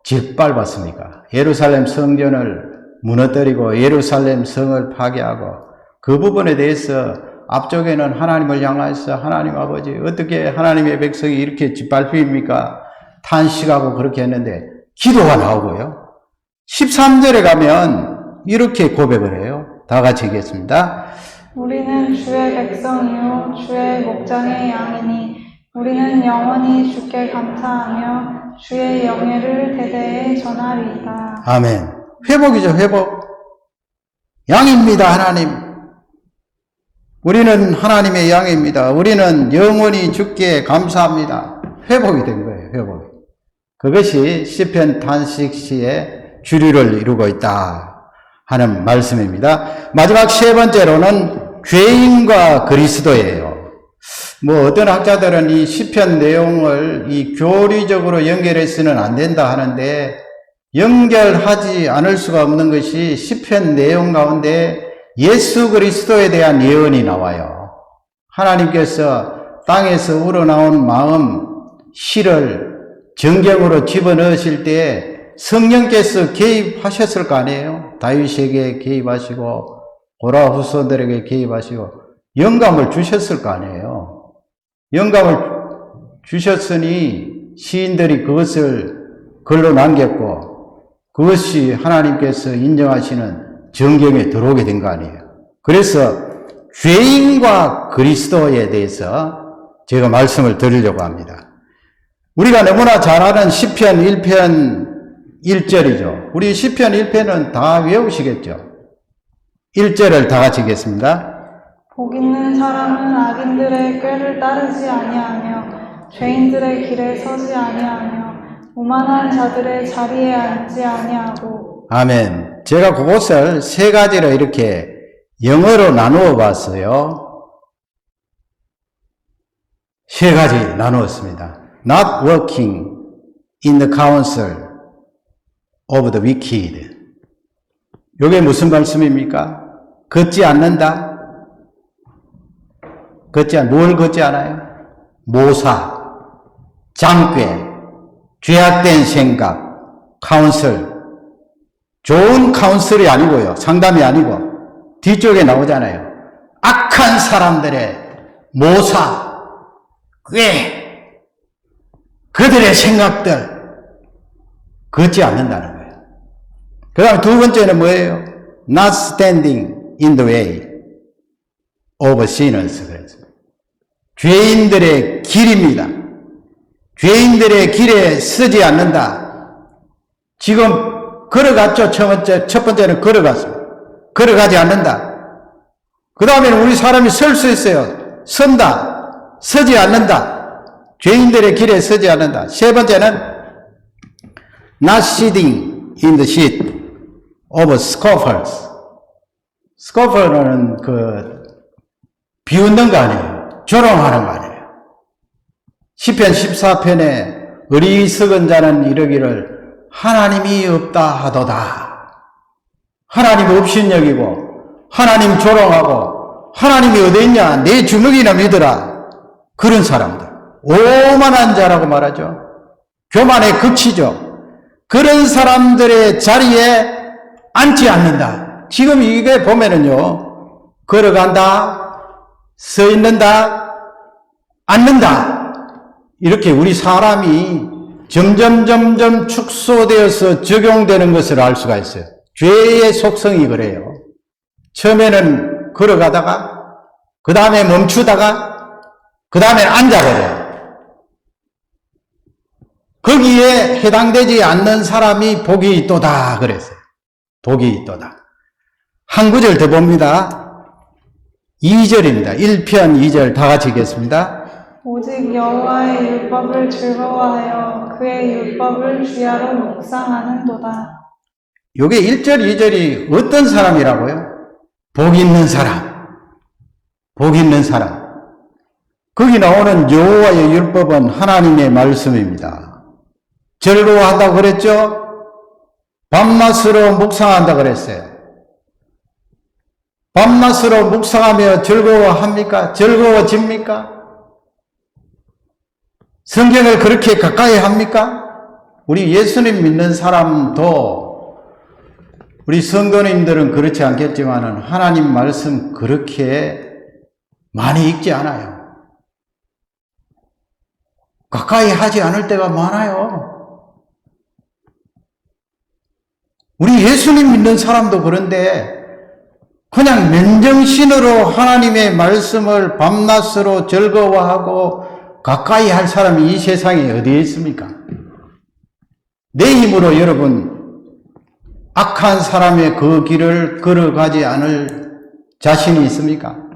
짓밟았습니까? 예루살렘 성전을 무너뜨리고 예루살렘 성을 파괴하고 그 부분에 대해서 앞쪽에는 하나님을 향해서 하나님 아버지 어떻게 하나님의 백성이 이렇게 짓밟힙니까? 탄식하고 그렇게 했는데 기도가 나오고요. 13절에 가면 이렇게 고백을 해요. 다 같이 읽겠습니다. 우리는 주의 백성이요 주의 목장의 양이니 우리는 영원히 주께 감사하며 주의 영예를 대대에 전하리이다. 아멘. 회복이죠, 회복. 양입니다, 하나님. 우리는 하나님의 양입니다. 우리는 영원히 주께 감사합니다. 회복이 된 거예요, 회복이. 그것이 시편 탄식시의 주류를 이루고 있다 하는 말씀입니다. 마지막 세 번째로는 죄인과 그리스도예요. 어떤 학자들은 이 시편 내용을 이 교리적으로 연결해서는 안 된다 하는데 연결하지 않을 수가 없는 것이 시편 내용 가운데 예수 그리스도에 대한 예언이 나와요. 하나님께서 땅에서 우러나온 마음, 실을 정경으로 집어넣으실 때 성령께서 개입하셨을 거 아니에요? 다윗에게 개입하시고 고라 후손들에게 개입하시고 영감을 주셨을 거 아니에요? 영감을 주셨으니 시인들이 그것을 글로 남겼고 그것이 하나님께서 인정하시는 정경에 들어오게 된 거 아니에요? 그래서 죄인과 그리스도에 대해서 제가 말씀을 드리려고 합니다. 우리가 너무나 잘 아는 시편 1편 1절이죠. 우리 시편 1편은 다 외우시겠죠? 1절을 다 같이 읽겠습니다. 복 있는 사람은 악인들의 꾀를 따르지 아니하며 죄인들의 길에 서지 아니하며 오만한 자들의 자리에 앉지 아니하고. 아멘. 제가 그것을 세 가지로 이렇게 영어로 나누어 봤어요. 세 가지 나누었습니다. Not walking in the counsel of the wicked. 이게 무슨 말씀입니까? 걷지 않는다. 뭘 걷지 않아요? 모사, 장괴, 죄악된 생각, 카운슬. 좋은 카운슬이 아니고요. 상담이 아니고 뒤쪽에 나오잖아요. 악한 사람들의 모사, 꾀, 그들의 생각들 걷지 않는다는 거예요. 그 다음 두 번째는 뭐예요? Not standing in the way of sinners. 그래서 죄인들의 길입니다. 죄인들의 길에 서지 않는다. 지금 걸어갔죠. 첫 번째는 걸어갔습니다. 걸어가지 않는다. 그 다음에는 우리 사람이 설 수 있어요. 선다. 서지 않는다. 죄인들의 길에 서지 않는다. 세 번째는 not sitting in the seat of scoffers. 스코퍼는 비웃는 거 아니에요. 조롱하는 거 아니에요. 시편 14편에 어리석은 자는 이르기를 하나님이 없다 하도다. 하나님 없인 여기고 하나님 조롱하고 하나님이 어디 있냐 내 주먹이나 믿어라. 그런 사람들 오만한 자라고 말하죠. 교만의 극치죠. 그런 사람들의 자리에 앉지 않는다. 지금 이게 보면은요, 걸어간다, 서 있는다, 앉는다. 이렇게 우리 사람이 점점 축소되어서 적용되는 것을 알 수가 있어요. 죄의 속성이 그래요. 처음에는 걸어가다가, 그 다음에 멈추다가, 그 다음에 앉아버려요. 거기에 해당되지 않는 사람이 복이 있도다 그랬어요. 복이 있도다. 한 구절 더 봅니다. 2절입니다. 1편 2절 다 같이 읽겠습니다. 오직 여호와의 율법을 즐거워하여 그의 율법을 주야로 묵상하는도다. 요게 1절 2절이 어떤 사람이라고요? 복 있는 사람. 복 있는 사람. 거기 나오는 여호와의 율법은 하나님의 말씀입니다. 즐거워한다고 그랬죠? 밤낮으로 묵상한다고 그랬어요. 밤낮으로 묵상하며 즐거워합니까? 즐거워집니까? 성경을 그렇게 가까이 합니까? 우리 예수님 믿는 사람도 우리 성도님들은 그렇지 않겠지만 하나님 말씀 그렇게 많이 읽지 않아요. 가까이 하지 않을 때가 많아요. 우리 예수님 믿는 사람도 그런데 그냥 맨정신으로 하나님의 말씀을 밤낮으로 즐거워하고 가까이 할 사람이 이 세상에 어디에 있습니까? 내 힘으로 여러분 악한 사람의 그 길을 걸어가지 않을 자신이 있습니까?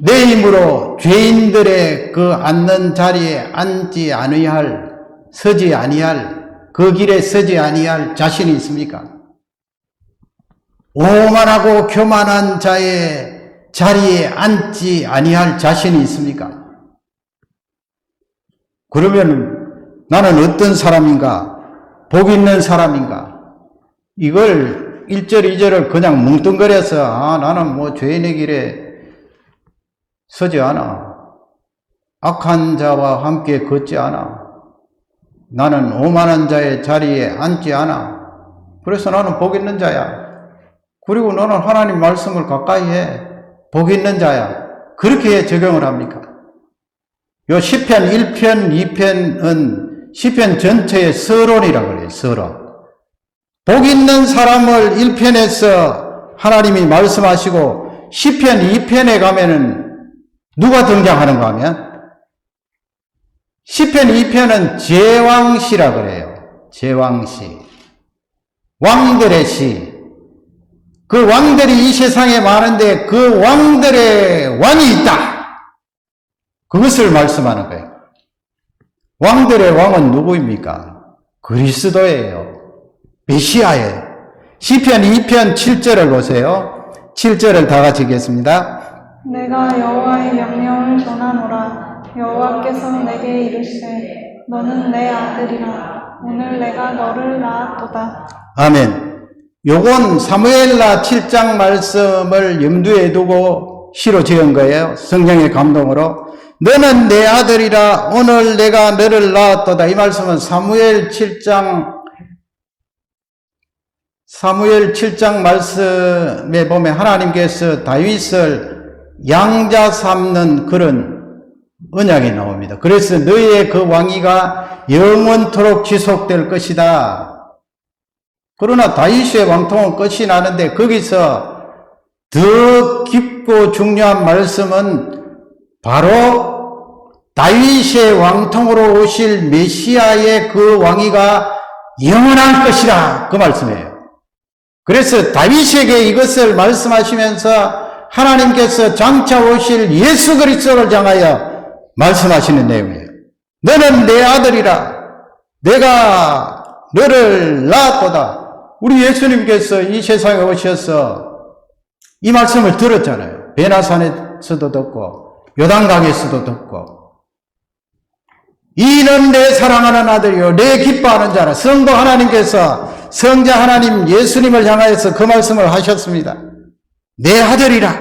내 힘으로 죄인들의 그 앉는 자리에 앉지 아니할, 서지 아니할, 그 길에 서지 아니할 자신이 있습니까? 오만하고 교만한 자의 자리에 앉지 아니할 자신이 있습니까? 그러면 나는 어떤 사람인가? 복 있는 사람인가? 이걸 1절, 2절을 그냥 뭉뚱거려서 나는 뭐 죄인의 길에 서지 않아. 악한 자와 함께 걷지 않아. 나는 오만한 자의 자리에 앉지 않아. 그래서 나는 복 있는 자야. 그리고 너는 하나님 말씀을 가까이 해. 복 있는 자야. 그렇게 적용을 합니까? 요 시편 1편, 2편은 시편 전체의 서론이라고 그래요. 서론. 복 있는 사람을 1편에서 하나님이 말씀하시고 시편 2편에 가면은 누가 등장하는가 하면 시편 2편은 제왕시라 그래요. 제왕시. 왕들의 시. 그 왕들이 이 세상에 많은데 그 왕들의 왕이 있다. 그것을 말씀하는 거예요. 왕들의 왕은 누구입니까? 그리스도예요. 메시아예요. 시편 2편 7절을 보세요. 7절을 다 같이 읽겠습니다. 내가 여호와의 명령을 전하노라. 여호와께서 내게 이르시되 너는 내 아들이라. 오늘 내가 너를 낳았도다. 아멘. 요건 사무엘라 7장 말씀을 염두에 두고 시로 지은 거예요. 성령의 감동으로. 너는 내 아들이라. 오늘 내가 너를 낳았도다. 이 말씀은 사무엘 7장 말씀에 보면 하나님께서 다윗을 양자 삼는 그런 언약이 나옵니다. 그래서 너의 그 왕위가 영원토록 지속될 것이다. 그러나 다윗의 왕통은 끝이 나는데 거기서 더 깊고 중요한 말씀은 바로 다윗의 왕통으로 오실 메시아의 그 왕위가 영원할 것이라 그 말씀이에요. 그래서 다윗에게 이것을 말씀하시면서 하나님께서 장차 오실 예수 그리스도를 향하여 말씀하시는 내용이에요. 너는 내 아들이라. 내가 너를 낳았도다. 우리 예수님께서 이 세상에 오셔서 이 말씀을 들었잖아요. 베나산에서도 듣고 요단강에서도 듣고 이는 내 사랑하는 아들이요 내 기뻐하는 자라. 성도 하나님께서 성자 하나님 예수님을 향하여서 그 말씀을 하셨습니다. 내 아들이라.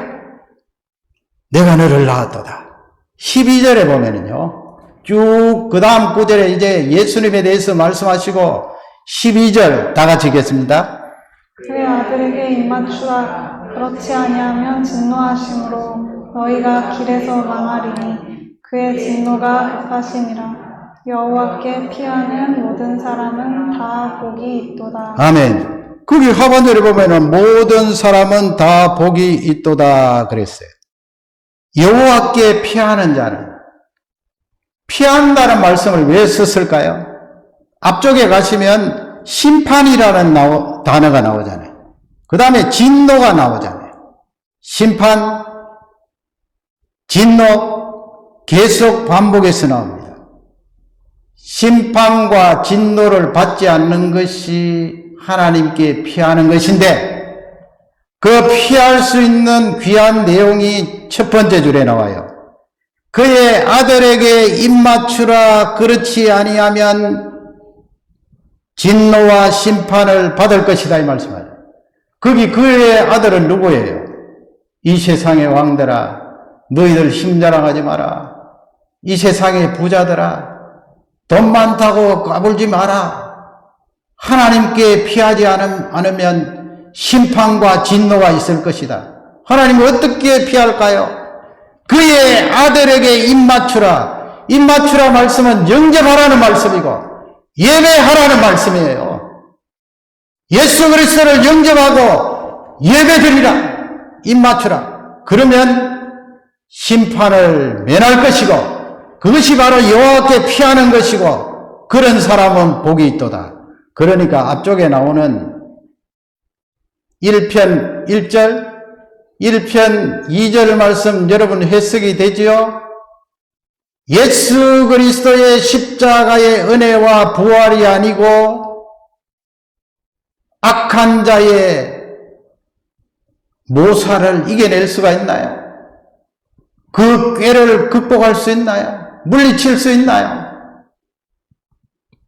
내가 너를 낳았도다. 12절에 보면은요. 쭉 그 다음 구절에 이제 예수님에 대해서 말씀하시고 12절 다 같이 읽겠습니다. 그의 아들에게 입맞추라. 그렇지 아니하면 진노하심으로 너희가 길에서 망하리니 그의 진노가 급하심이라. 여호와께 피하는 모든 사람은 다 복이 있도다. 아멘. 거기 하반절에 보면은 모든 사람은 다 복이 있도다 그랬어요. 여호와께 피하는 자는 피한다는 말씀을 왜 썼을까요? 앞쪽에 가시면 심판이라는 단어가 나오잖아요. 그 다음에 진노가 나오잖아요. 심판, 진노 계속 반복해서 나옵니다. 심판과 진노를 받지 않는 것이 하나님께 피하는 것인데 그 피할 수 있는 귀한 내용이 첫 번째 줄에 나와요. 그의 아들에게 입맞추라. 그렇지 아니하면 진노와 심판을 받을 것이다 이 말씀이에요. 거기 그의 아들은 누구예요? 이 세상의 왕들아, 너희들 힘자랑하지 마라. 이 세상의 부자들아, 돈 많다고 까불지 마라. 하나님께 피하지 않으면 심판과 진노가 있을 것이다. 하나님은 어떻게 피할까요? 그의 아들에게 입맞추라. 입맞추라 말씀은 영접하라는 말씀이고 예배하라는 말씀이에요. 예수 그리스도를 영접하고 예배드리라. 입맞추라. 그러면 심판을 면할 것이고 그것이 바로 여호와께 피하는 것이고 그런 사람은 복이 있도다. 그러니까 앞쪽에 나오는 1편 1절 1편 2절 말씀 여러분 해석이 되지요? 예수 그리스도의 십자가의 은혜와 부활이 아니고 악한 자의 모사를 이겨낼 수가 있나요? 그 꾀를 극복할 수 있나요? 물리칠 수 있나요?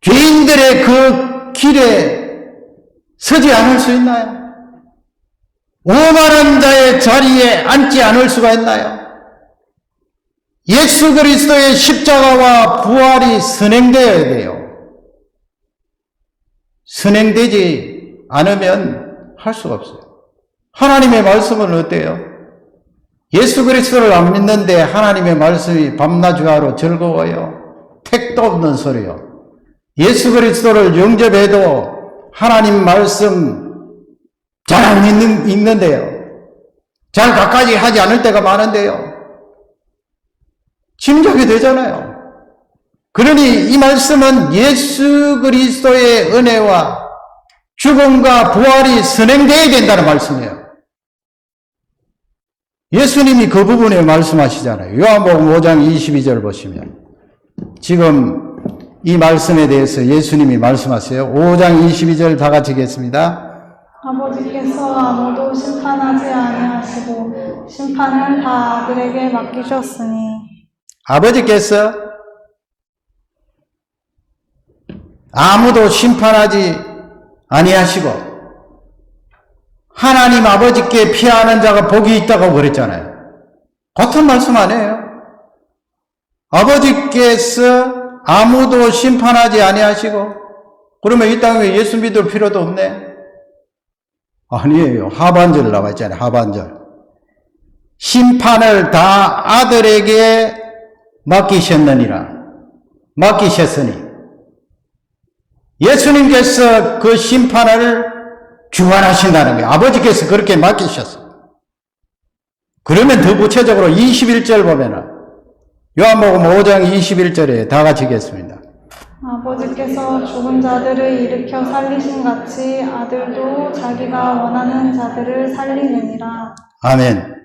죄인들의 그 길에 서지 않을 수 있나요? 오만한 자의 자리에 앉지 않을 수가 있나요? 예수 그리스도의 십자가와 부활이 선행되어야 돼요. 선행되지 않으면 할 수가 없어요. 하나님의 말씀은 어때요? 예수 그리스도를 안 믿는데 하나님의 말씀이 밤낮주하로 즐거워요. 택도 없는 소리요. 예수 그리스도를 영접해도 하나님 말씀 잘 안 읽는데요. 잘 가까이 하지 않을 때가 많은데요. 짐작이 되잖아요. 그러니 이 말씀은 예수 그리스도의 은혜와 죽음과 부활이 선행되어야 된다는 말씀이에요. 예수님이 그 부분에 말씀하시잖아요. 요한복음 5장 22절 보시면 지금 이 말씀에 대해서 예수님이 말씀하세요. 5장 22절 다 같이 읽겠습니다. 아버지께서 아무도 심판하지 아니하시고 심판을 다 아들에게 맡기셨으니 아버지께서 아무도 심판하지 아니하시고 하나님 아버지께 피하는 자가 복이 있다고 그랬잖아요. 같은 말씀 아니에요? 아버지께서 아무도 심판하지 아니하시고 그러면 이 땅에 예수 믿을 필요도 없네? 아니에요. 하반절 나와 있잖아요. 하반절. 심판을 다 아들에게 맡기셨느니라. 맡기셨으니 예수님께서 그 심판을 주관하신다는 거예요. 아버지께서 그렇게 맡기셨어요. 그러면 더 구체적으로 21절 보면은 요한복음 5장 21절에 다 같이 읽겠습니다. 아버지께서 죽은 자들을 일으켜 살리신 같이 아들도 자기가 원하는 자들을 살리느니라. 아멘.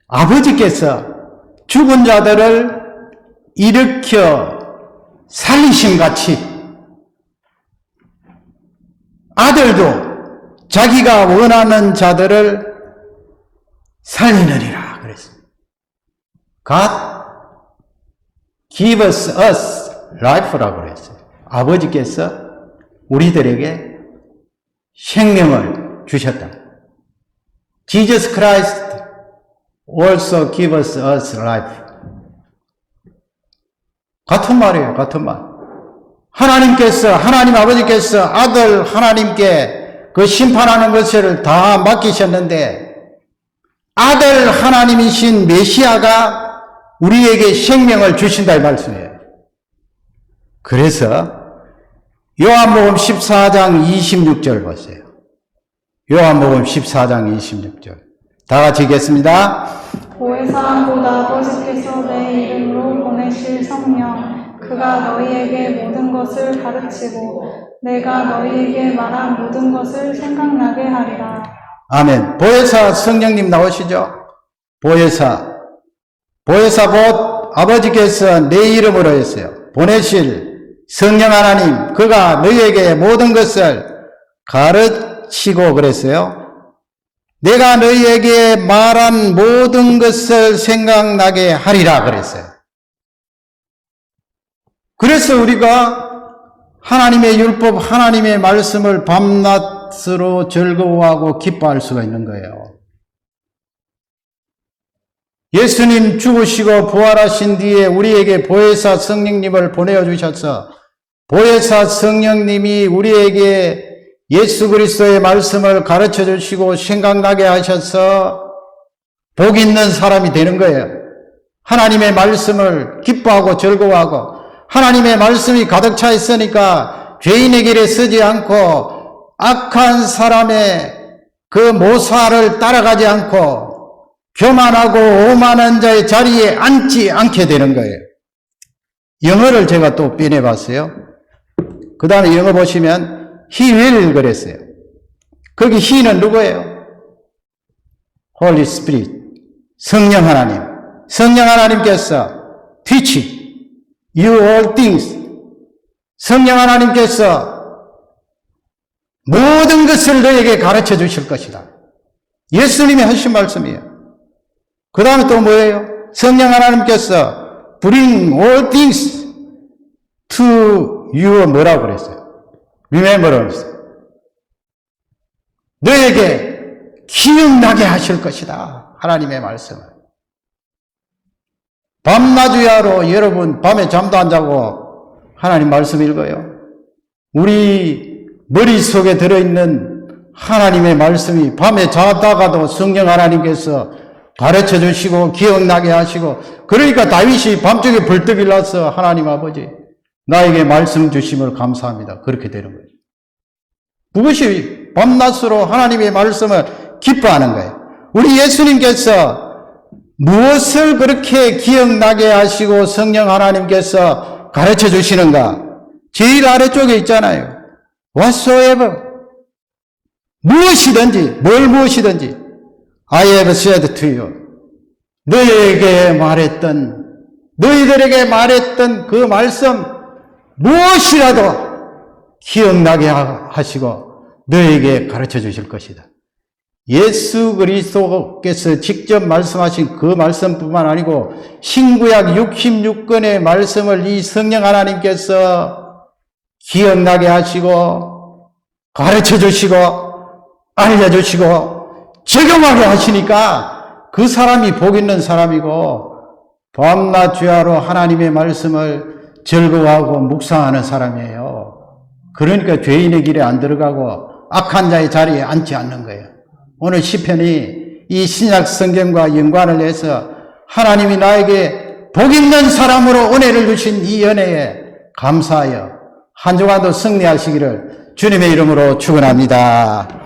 아버지께서 죽은 자들을 일으켜 살리신 같이 아들도 자기가 원하는 자들을 살리느니라 그랬습니다. God gives us life라고 그랬어요. 아버지께서 우리들에게 생명을 주셨다. Jesus Christ also gives us life. 같은 말이에요. 같은 말. 하나님 아버지께서 아들 하나님께 그 심판하는 것을 다 맡기셨는데 아들 하나님이신 메시아가 우리에게 생명을 주신다 이 말씀이에요. 그래서 요한복음 14장 26절 보세요. 요한복음 14장 26절 다 같이 읽겠습니다. 보혜사 곧 아버지께서 내 이름으로 보내실 성령 그가 너희에게 모든 것을 가르치고 내가 너희에게 말한 모든 것을 생각나게 하리라. 아멘. 보혜사 성령님 나오시죠? 보혜사 곧 아버지께서 내 이름으로 했어요. 보내실 성령 하나님 그가 너희에게 모든 것을 가르치고 그랬어요. 내가 너희에게 말한 모든 것을 생각나게 하리라 그랬어요. 그래서 우리가 하나님의 율법, 하나님의 말씀을 밤낮으로 즐거워하고 기뻐할 수가 있는 거예요. 예수님 죽으시고 부활하신 뒤에 우리에게 보혜사 성령님을 보내주셔서 보혜사 성령님이 우리에게 예수 그리스도의 말씀을 가르쳐 주시고 생각나게 하셔서 복 있는 사람이 되는 거예요. 하나님의 말씀을 기뻐하고 즐거워하고 하나님의 말씀이 가득 차 있으니까 죄인의 길에 서지 않고 악한 사람의 그 모사를 따라가지 않고 교만하고 오만한 자의 자리에 앉지 않게 되는 거예요. 영어를 제가 또 빼내봤어요. 그 다음에 영어 보시면 He will 그랬어요. 거기 He는 누구예요? Holy Spirit, 성령 하나님. 성령 하나님께서 teach you all things. 성령 하나님께서 모든 것을 너에게 가르쳐 주실 것이다. 예수님이 하신 말씀이에요. 그 다음에 또 뭐예요? 성령 하나님께서 bring all things to you 뭐라고 그랬어요? remember 너에게 기억나게 하실 것이다. 하나님의 말씀을. 밤낮위하로 여러분 밤에 잠도 안 자고 하나님 말씀 읽어요. 우리 머릿속에 들어있는 하나님의 말씀이 밤에 자다가도 성령 하나님께서 가르쳐 주시고 기억나게 하시고 그러니까 다윗이 밤중에 벌떡 일어나서 하나님 아버지 나에게 말씀 주심을 감사합니다. 그렇게 되는 거예요. 그것이 밤낮으로 하나님의 말씀을 기뻐하는 거예요. 우리 예수님께서 무엇을 그렇게 기억나게 하시고 성령 하나님께서 가르쳐 주시는가? 제일 아래쪽에 있잖아요. Whatsoever 무엇이든지 무엇이든지 I have said to you 너희들에게 말했던 그 말씀 무엇이라도 기억나게 하시고 너희에게 가르쳐 주실 것이다. 예수 그리스도께서 직접 말씀하신 그 말씀뿐만 아니고 신구약 66권의 말씀을 이 성령 하나님께서 기억나게 하시고 가르쳐 주시고 알려주시고 적용하게 하시니까 그 사람이 복 있는 사람이고 밤낮 주야로 하나님의 말씀을 즐거워하고 묵상하는 사람이에요. 그러니까 죄인의 길에 안 들어가고 악한 자의 자리에 앉지 않는 거예요. 오늘 시편이 이 신약 성경과 연관을 해서 하나님이 나에게 복 있는 사람으로 은혜를 주신 이 은혜에 감사하여 한 주간도 승리하시기를 주님의 이름으로 축원합니다.